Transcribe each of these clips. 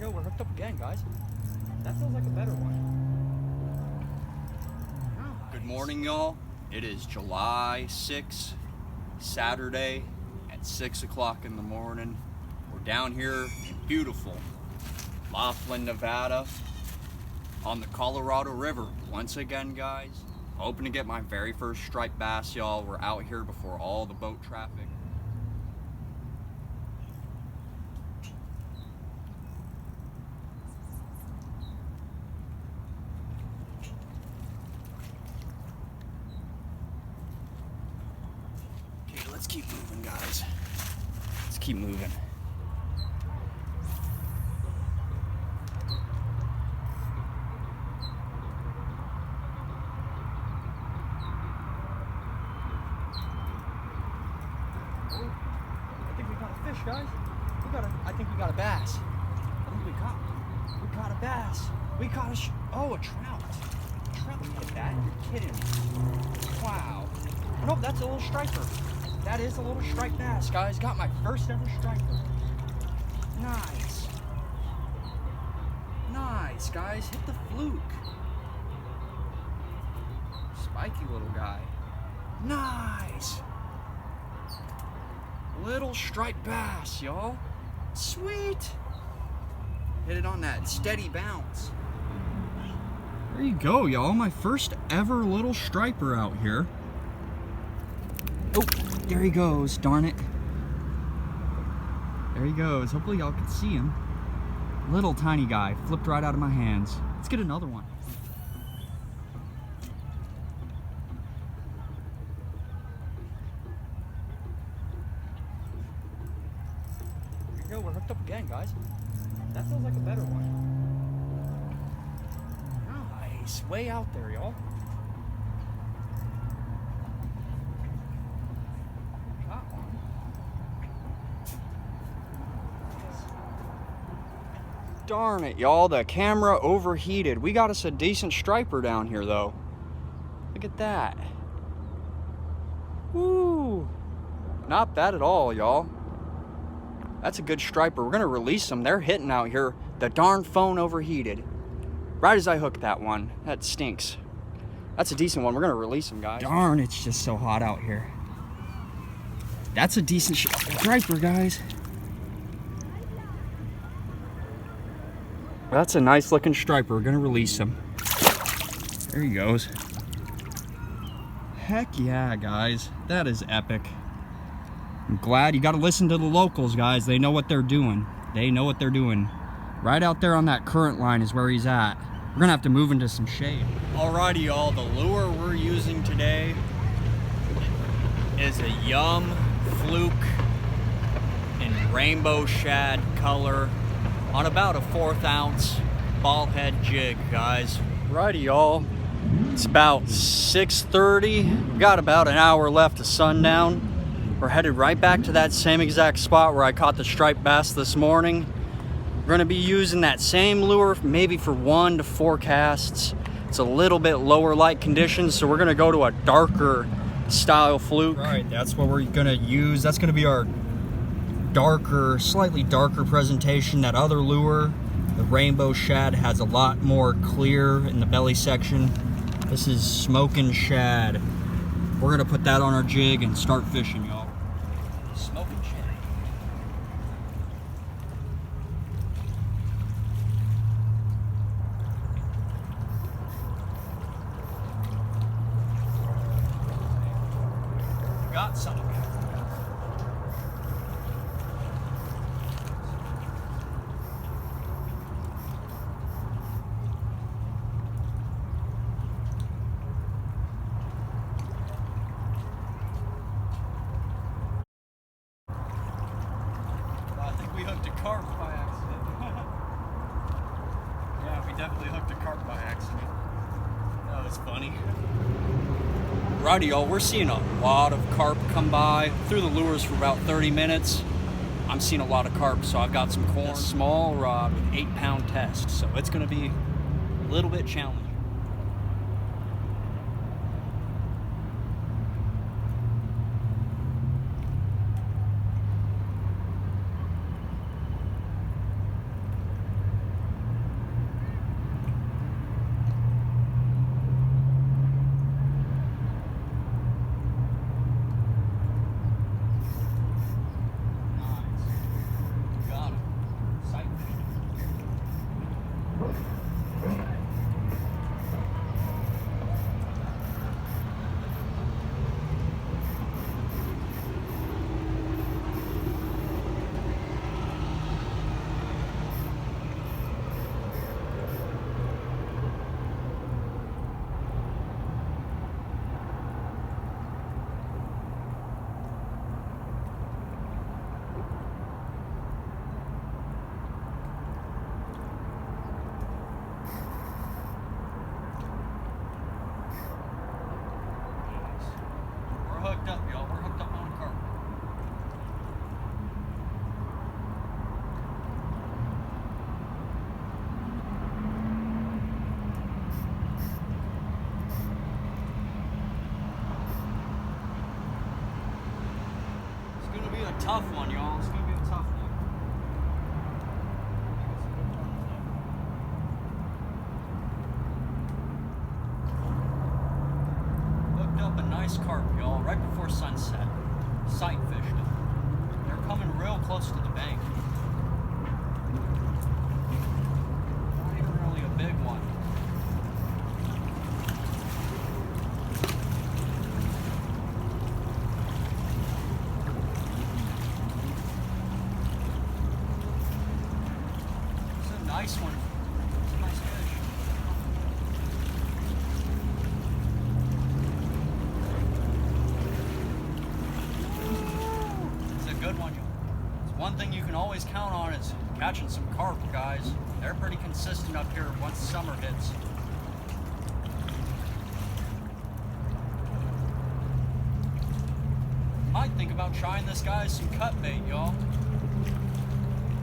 go, we're hooked up again, guys. That feels like a better one. Nice. Good morning, y'all. It is July 6th, Saturday at 6 o'clock in the morning. We're down here in beautiful Laughlin, Nevada on the Colorado River. Once again, guys, hoping to get my very first striped bass, y'all. We're out here before all the boat traffic. Let's keep moving, guys. Let's keep moving. Oh, I think we got a fish, guys. I think we got a bass. I think we caught a bass. We caught a trout. A trout hit that. You're kidding me. Wow. Nope, that's a little striper. That is a little striped bass, guys. Got my first ever striper. Nice. Nice, guys. Hit the fluke. Spiky little guy. Nice. Little striped bass, y'all. Sweet. Hit it on that steady bounce. There you go, y'all. My first ever little striper out here. Oh, there he goes, darn it. There he goes. Hopefully y'all can see him. Little tiny guy, flipped right out of my hands. Let's get another one. There you go, we're hooked up again, guys. That feels like a better one. Nice, way out there, y'all. Darn it, y'all, the camera overheated. We got us a decent striper down here, though. Look at that. Woo! Not bad at all, y'all. That's a good striper. We're gonna release them. They're hitting out here. The darn phone overheated. Right as I hooked that one. That stinks. That's a decent one. We're gonna release them, guys. Darn, it's just so hot out here. That's a decent striper, guys. That's a nice looking striper. We're gonna release him. There he goes. Heck yeah, guys. That is epic. I'm glad. You gotta listen to the locals, guys. They know what they're doing. They know what they're doing. Right out there on that current line is where he's at. We're gonna have to move into some shade. Alrighty, y'all. The lure we're using today is a Yum Fluke in rainbow shad color on about a 1/4 ounce ball head jig, guys. Righty, y'all. It's about 6:30. We've got about an hour left to sundown. We're headed right back to that same exact spot where I caught the striped bass this morning. We're gonna be using that same lure maybe for 1 to 4 casts. It's a little bit lower light conditions, so we're gonna go to a darker style fluke. Right, that's what we're gonna use. That's gonna be our darker, slightly darker presentation. That other lure, the rainbow shad, has a lot more clear in the belly section. This is smoking shad. We're gonna put that on our jig and start fishing, y'all. Smoking shad. Got some. We hooked a carp by accident. Yeah, we definitely hooked a carp by accident. That was funny. Righty, y'all, we're seeing a lot of carp come by. Through the lures for about 30 minutes. I'm seeing a lot of carp, so I've got some corn. A small rod with 8-pound test, so it's gonna be a little bit challenging. hooked up, y'all. We're hooked up on a carp. It's gonna be a tough one, y'all. It's gonna be a tough one. Up a nice carp, y'all, right before sunset. Sight fished it. They're coming real close to the bank. Not even really a big one. It's a nice one. It's a nice fish. Good one, y'all. It's one thing you can always count on is catching some carp, guys. They're pretty consistent up here once summer hits. Might think about trying this guy some cut bait, y'all.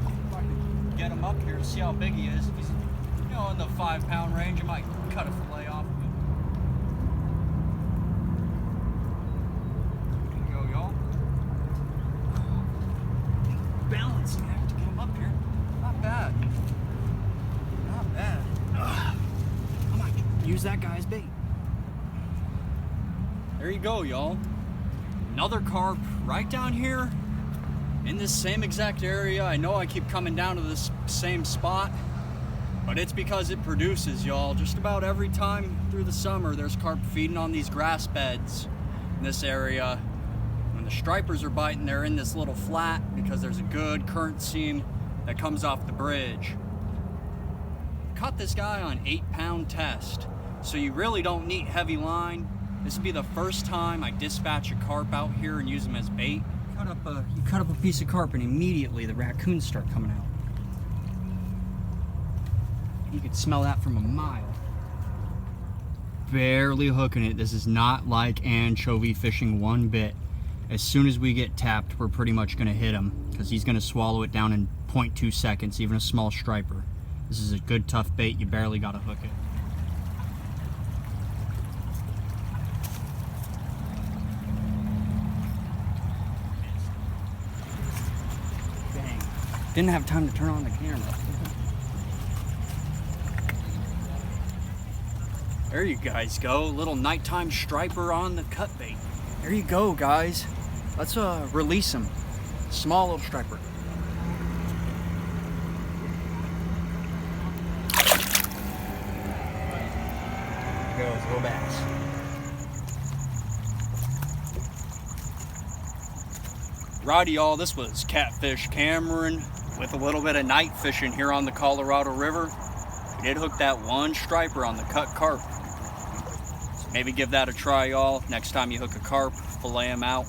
If I can get him up here to see how big he is. If he's, you know, in the 5-pound range, I might cut a fillet off of him. Balancing act to get him up here. Not bad. Not bad. I might use that guy as bait. There you go, y'all. Another carp right down here in this same exact area. I know I keep coming down to this same spot, but it's because it produces, y'all. Just about every time through the summer, there's carp feeding on these grass beds in this area. When the stripers are biting, they're in this little flat because there's a good current seam that comes off the bridge. Caught this guy on 8-pound test, so you really don't need heavy line. This will be the first time I dispatch a carp out here and use them as bait. You cut up a piece of carp and immediately the raccoons start coming out. You could smell that from a mile. Barely hooking it. This is not like anchovy fishing one bit. As soon as we get tapped, we're pretty much going to hit him because he's going to swallow it down in 0.2 seconds, even a small striper. This is a good, tough bait. You barely got to hook it. Dang. Didn't have time to turn on the camera. There you guys go. Little nighttime striper on the cut bait. There you go, guys. Let's release him. Small little striper. There goes, little bass. Righty, y'all, this was Catfish Cameron with a little bit of night fishing here on the Colorado River. We did hook that one striper on the cut carp. So maybe give that a try, y'all. Next time you hook a carp, fillet them out.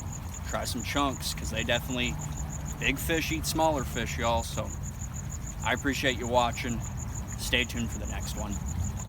Try some chunks, because they definitely, big fish eat smaller fish, y'all. So I appreciate you watching. Stay tuned for the next one.